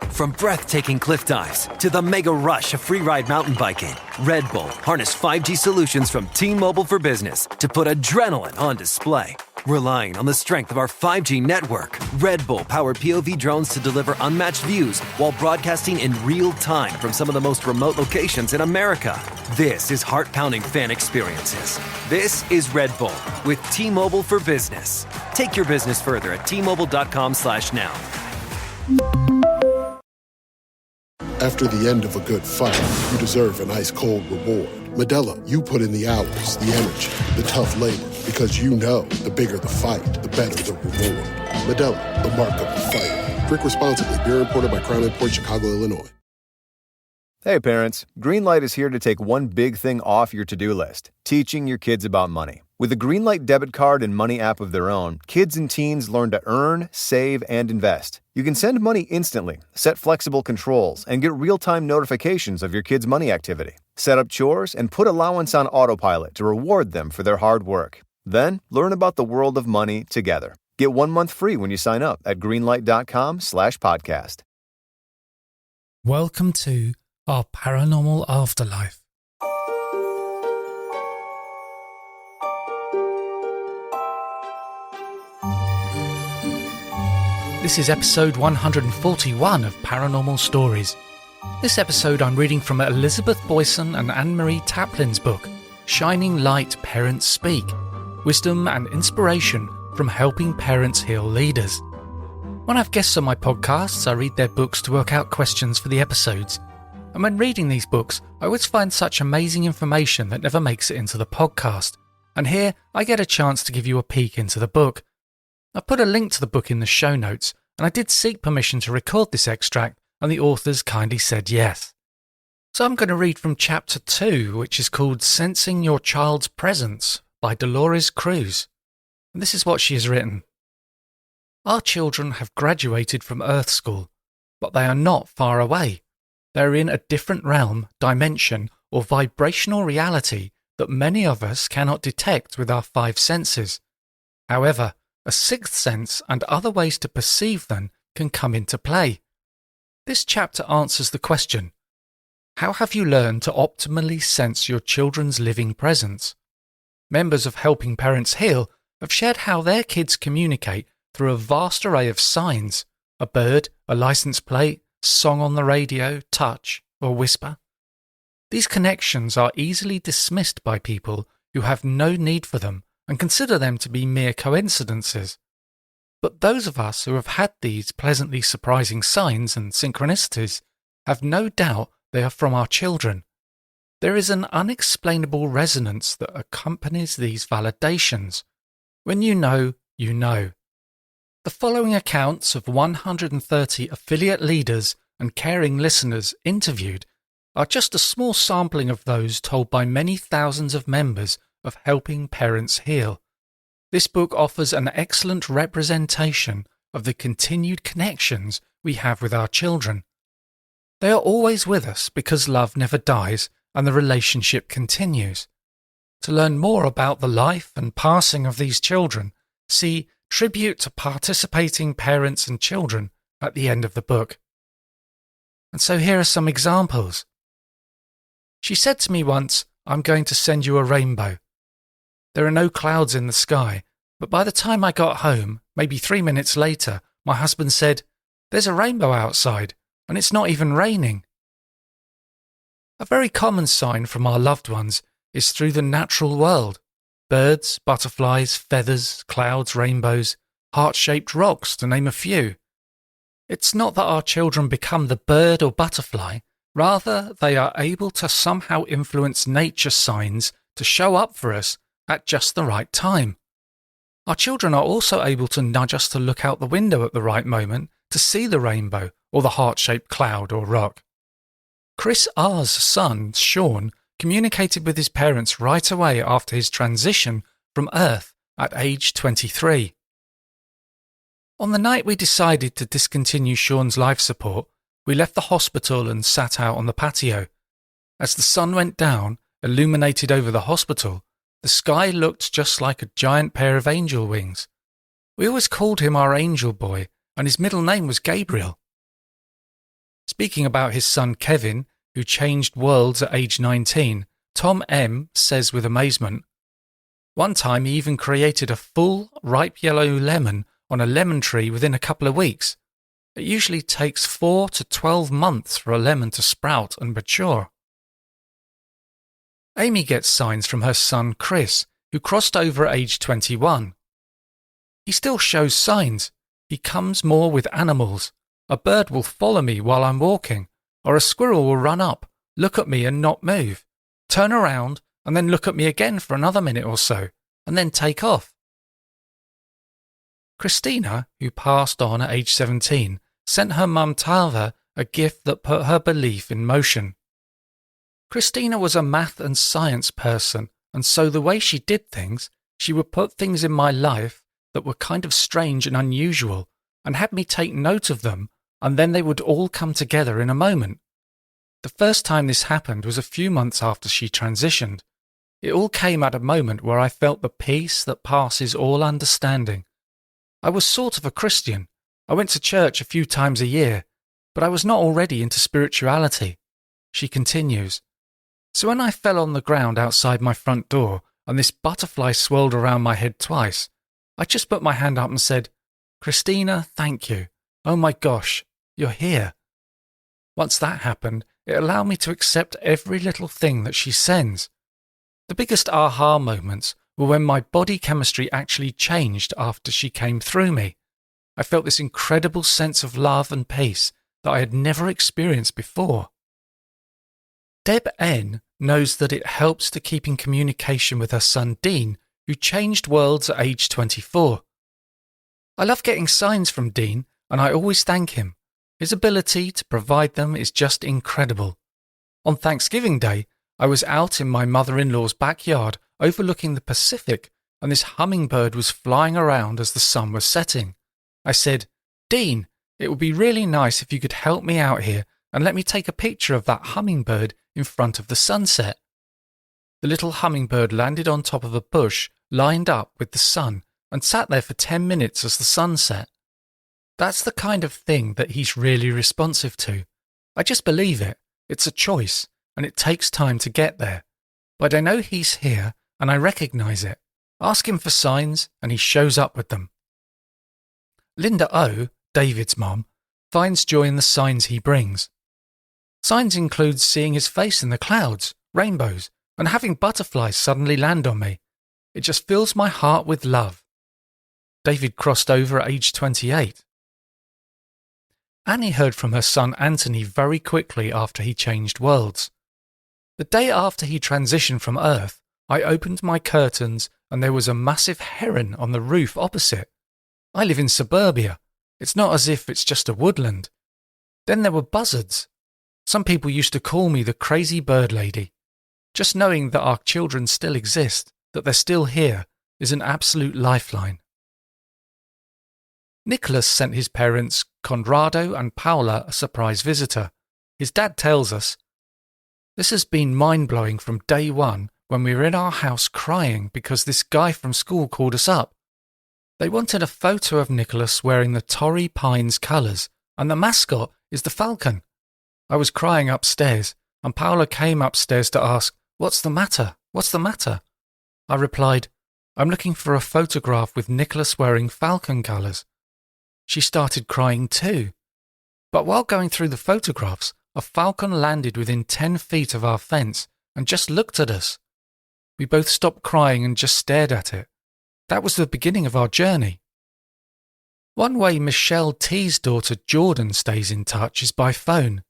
From breathtaking cliff dives to the mega rush of free-ride mountain biking, Red Bull harness 5G solutions from T-Mobile for Business to put adrenaline on display. Relying on the strength of our 5G network, Red Bull powered POV drones to deliver unmatched views while broadcasting in real time from some of the most remote locations in America. This is heart-pounding fan experiences. This is Red Bull with T-Mobile for Business. Take your business further at T-Mobile.com/now. After the end of a good fight, you deserve an ice-cold reward. Modelo, you put in the hours, the energy, the tough labor, because you know the bigger the fight, the better the reward. Modelo, the mark of the fighter. Drink responsibly. Beer imported by Crown Imports, Chicago, Illinois. Hey parents, Greenlight is here to take one big thing off your to-do list, teaching your kids about money. With a Greenlight debit card and money app of their own, kids and teens learn to earn, save, and invest. You can send money instantly, set flexible controls, and get real-time notifications of your kids' money activity. Set up chores and put allowance on autopilot to reward them for their hard work. Then, learn about the world of money together. Get 1 month free when you sign up at greenlight.com/podcast. Welcome to our paranormal afterlife. This is episode 141 of Paranormal Stories. This episode I'm reading from Elizabeth Boyson and Anne-Marie Taplin's book, Shining Light Parents Speak, Wisdom and Inspiration from Helping Parents Heal Leaders. When I have guests on my podcasts, I read their books to work out questions for the episodes. And when reading these books, I always find such amazing information that never makes it into the podcast. And here, I get a chance to give you a peek into the book. I put a link to the book in the show notes, and I did seek permission to record this extract, and the authors kindly said yes. So I'm going to read from chapter 2, which is called Sensing Your Child's Presence by Dolores Cruz. And this is what she has written. Our children have graduated from Earth School, but they are not far away. They are in a different realm, dimension, or vibrational reality that many of us cannot detect with our 5 senses. However, a 6th sense and other ways to perceive them can come into play. This chapter answers the question, how have you learned to optimally sense your children's living presence? Members of Helping Parents Heal have shared how their kids communicate through a vast array of signs, a bird, a license plate, song on the radio, touch, or whisper. These connections are easily dismissed by people who have no need for them and consider them to be mere coincidences. But those of us who have had these pleasantly surprising signs and synchronicities have no doubt they are from our children. There is an unexplainable resonance that accompanies these validations. When you know, you know. The following accounts of 130 affiliate leaders and caring listeners interviewed are just a small sampling of those told by many thousands of members of Helping Parents Heal. This book offers an excellent representation of the continued connections we have with our children. They are always with us because love never dies and the relationship continues. To learn more about the life and passing of these children, see Tribute to Participating Parents and Children at the end of the book. And so here are some examples. She said to me once, I'm going to send you a rainbow. There are no clouds in the sky, but by the time I got home, maybe 3 minutes later, my husband said, there's a rainbow outside, and it's not even raining. A very common sign from our loved ones is through the natural world. Birds, butterflies, feathers, clouds, rainbows, heart-shaped rocks, to name a few. It's not that our children become the bird or butterfly, rather they are able to somehow influence nature signs to show up for us at just the right time. Our children are also able to nudge us to look out the window at the right moment to see the rainbow or the heart-shaped cloud or rock. Chris R.'s son, Sean, communicated with his parents right away after his transition from Earth at age 23. On the night we decided to discontinue Sean's life support, we left the hospital and sat out on the patio. As the sun went down, illuminated over the hospital, the sky looked just like a giant pair of angel wings. We always called him our angel boy, and his middle name was Gabriel. Speaking about his son Kevin, who changed worlds at age 19, Tom M. says with amazement, "One time he even created a full, ripe yellow lemon on a lemon tree within a couple of weeks. It usually takes 4 to 12 months for a lemon to sprout and mature." Amy gets signs from her son Chris, who crossed over at age 21. He still shows signs. He comes more with animals. A bird will follow me while I'm walking, or a squirrel will run up, look at me and not move, turn around and then look at me again for another minute or so, and then take off. Christina, who passed on at age 17, sent her mum Tava a gift that put her belief in motion. Christina was a math and science person, and so the way she did things, she would put things in my life that were kind of strange and unusual, and had me take note of them, and then they would all come together in a moment. The first time this happened was a few months after she transitioned. It all came at a moment where I felt the peace that passes all understanding. I was sort of a Christian. I went to church a few times a year, but I was not already into spirituality. She continues, "So when I fell on the ground outside my front door and this butterfly swirled around my head twice, I just put my hand up and said, 'Christina, thank you. Oh my gosh, you're here.' Once that happened, it allowed me to accept every little thing that she sends. The biggest aha moments were when my body chemistry actually changed after she came through me. I felt this incredible sense of love and peace that I had never experienced before." Deb N. knows that it helps to keep in communication with her son Dean, who changed worlds at age 24. "I love getting signs from Dean, and I always thank him. His ability to provide them is just incredible. On Thanksgiving Day, I was out in my mother-in-law's backyard overlooking the Pacific, and this hummingbird was flying around as the sun was setting. I said, 'Dean, it would be really nice if you could help me out here and let me take a picture of that hummingbird in front of the sunset.' The little hummingbird landed on top of a bush lined up with the sun and sat there for 10 minutes as the sun set. That's the kind of thing that he's really responsive to. I just believe it. It's a choice, and it takes time to get there. But I know he's here, and I recognize it. Ask him for signs, and he shows up with them." Linda O., David's mom, finds joy in the signs he brings. "Signs include seeing his face in the clouds, rainbows, and having butterflies suddenly land on me. It just fills my heart with love." David crossed over at age 28. Annie heard from her son Anthony very quickly after he changed worlds. "The day after he transitioned from Earth, I opened my curtains and there was a massive heron on the roof opposite. I live in suburbia. It's not as if it's just a woodland. Then there were buzzards. Some people used to call me the crazy bird lady. Just knowing that our children still exist, that they're still here, is an absolute lifeline." Nicholas sent his parents, Conrado and Paula, a surprise visitor. His dad tells us, "This has been mind-blowing from day one when we were in our house crying because this guy from school called us up. They wanted a photo of Nicholas wearing the Torrey Pines colours, and the mascot is the falcon. I was crying upstairs, and Paula came upstairs to ask, 'What's the matter? What's the matter?' I replied, 'I'm looking for a photograph with Nicholas wearing falcon colours.' She started crying too. But while going through the photographs, a falcon landed within 10 feet of our fence and just looked at us. We both stopped crying and just stared at it. That was the beginning of our journey." One way Michelle T's daughter Jordan stays in touch is by phone.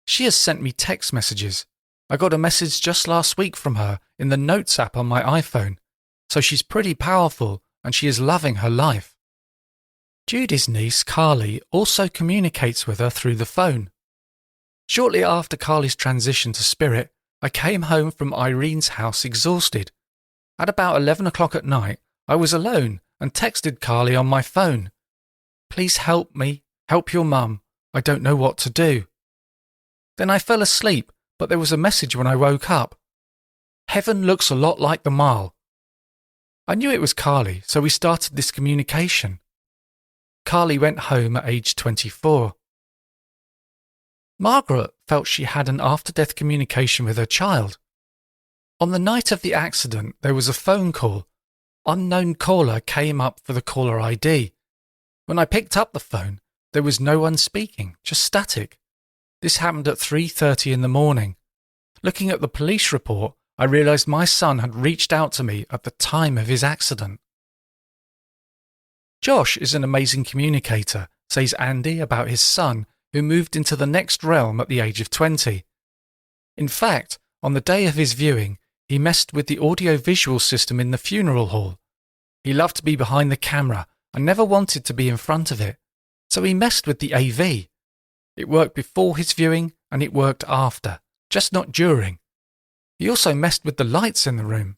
She has sent me text messages. I got a message just last week from her in the Notes app on my iPhone, so she's pretty powerful and she is loving her life. Judy's niece, Carly, also communicates with her through the phone. Shortly after Carly's transition to spirit, I came home from Irene's house exhausted. At about 11 o'clock at night, I was alone and texted Carly on my phone. "Please help me, help your mum. I don't know what to do." Then I fell asleep, but there was a message when I woke up. "Heaven looks a lot like the Mall." I knew it was Carly, so we started this communication. Carly went home at age 24. Margaret felt she had an after-death communication with her child. On the night of the accident, there was a phone call. Unknown caller came up for the caller ID. When I picked up the phone, there was no one speaking, just static. This happened at 3:30 in the morning. Looking at the police report, I realised my son had reached out to me at the time of his accident. Josh is an amazing communicator, says Andy about his son, who moved into the next realm at the age of 20. In fact, on the day of his viewing, he messed with the audio-visual system in the funeral hall. He loved to be behind the camera and never wanted to be in front of it, so he messed with the AV. It worked before his viewing and it worked after, just not during. He also messed with the lights in the room.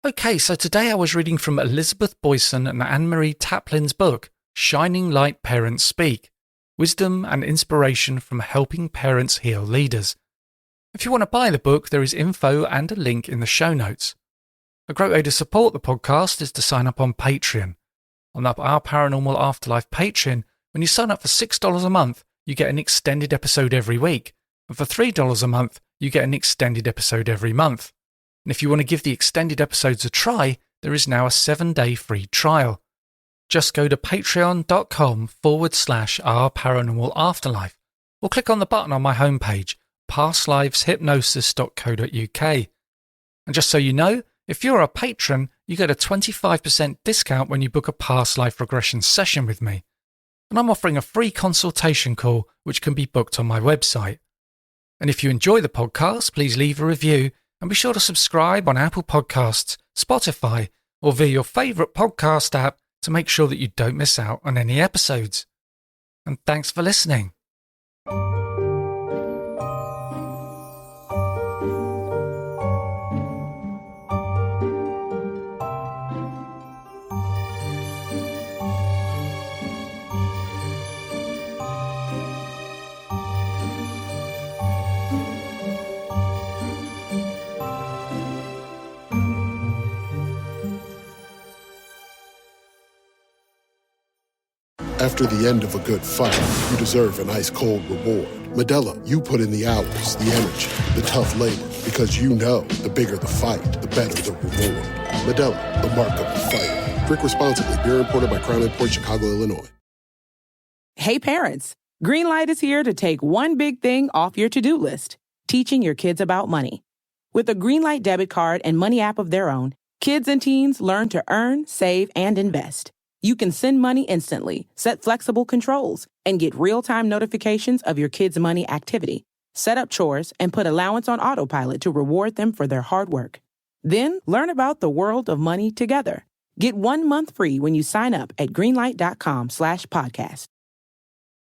Okay, so today I was reading from Elizabeth Boyson and Anne-Marie Taplin's book, Shining Light Parents Speak, Wisdom and Inspiration from Helping Parents Heal Leaders. If you want to buy the book, there is info and a link in the show notes. A great way to support the podcast is to sign up on Patreon. On our Paranormal Afterlife Patreon, when you sign up for $6 a month, you get an extended episode every week. And for $3 a month, you get an extended episode every month. And if you want to give the extended episodes a try, there is now a 7-day free trial. Just go to patreon.com/Our Paranormal Afterlife or click on the button on my homepage, pastliveshypnosis.co.uk. And just so you know, if you're a patron, you get a 25% discount when you book a past life regression session with me. And I'm offering a free consultation call which can be booked on my website. And if you enjoy the podcast, please leave a review and be sure to subscribe on Apple Podcasts, Spotify, or via your favourite podcast app to make sure that you don't miss out on any episodes. And thanks for listening. After the end of a good fight, you deserve an ice-cold reward. Medalla, you put in the hours, the energy, the tough labor, because you know the bigger the fight, the better the reward. Medalla, the mark of the fighter. Drink responsibly. Beer imported by Crown Imports, Chicago, Illinois. Hey parents, Greenlight is here to take one big thing off your to-do list, teaching your kids about money. With a Greenlight debit card and money app of their own, kids and teens learn to earn, save, and invest. You can send money instantly, set flexible controls, and get real-time notifications of your kids' money activity. Set up chores and put allowance on autopilot to reward them for their hard work. Then learn about the world of money together. Get 1 month free when you sign up at greenlight.com/podcast.